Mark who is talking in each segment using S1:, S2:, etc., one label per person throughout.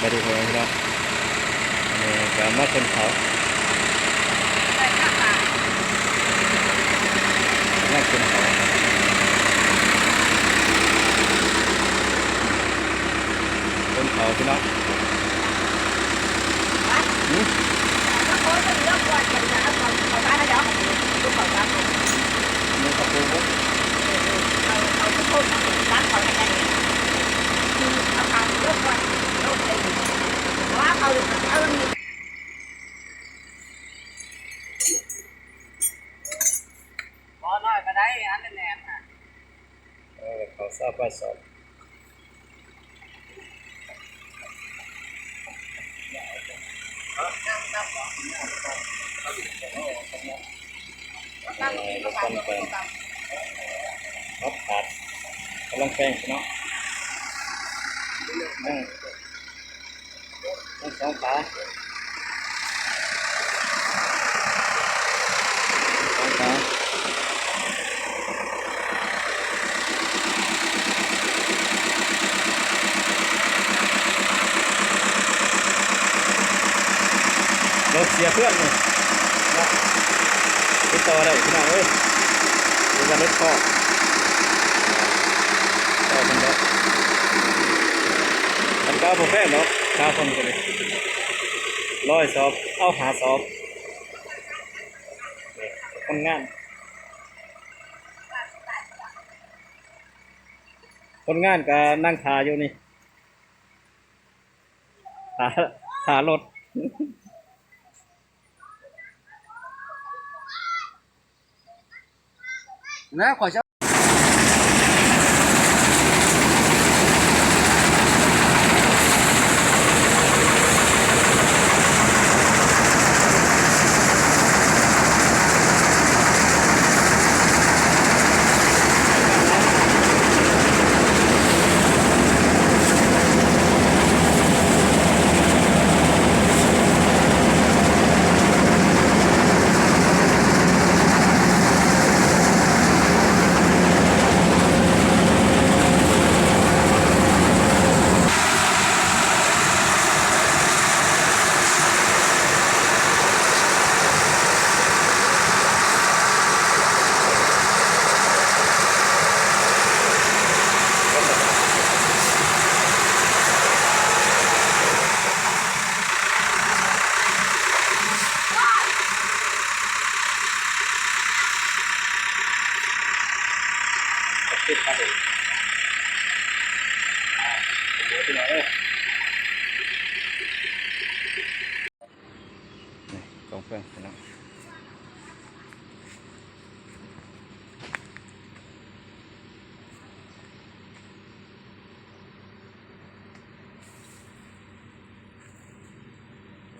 S1: บริโภคเนาะการมาคนเขามาคนเขาคนเขาพี่น้องเขาทราบว่าสอบต้นแป้งครับขาดกำลังแป้งเนาะนั่งสองขาสองขารถเสียเพื่อนเลยนะติดต่อได้พี่น้องเอ้ยดูกันรถก็เป็นแบบมันก็ผมแพ้เนาะข้าวคนกันเลย100 สอบเอาหาสอบคนงานก็นั่งทาอยู่นี่ทารถ
S2: นะขอเช่า
S1: ติดกันเลยที่ไหนกองเฟืองนะ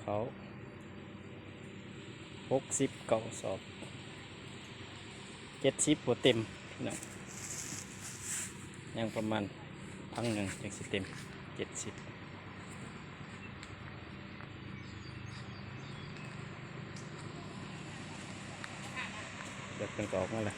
S1: เขา69 สอบ70หัวเต็มนะยังประมาณ1,000ยังสิเต็ม70เดี๋ยวเป็นกรอกมาเลย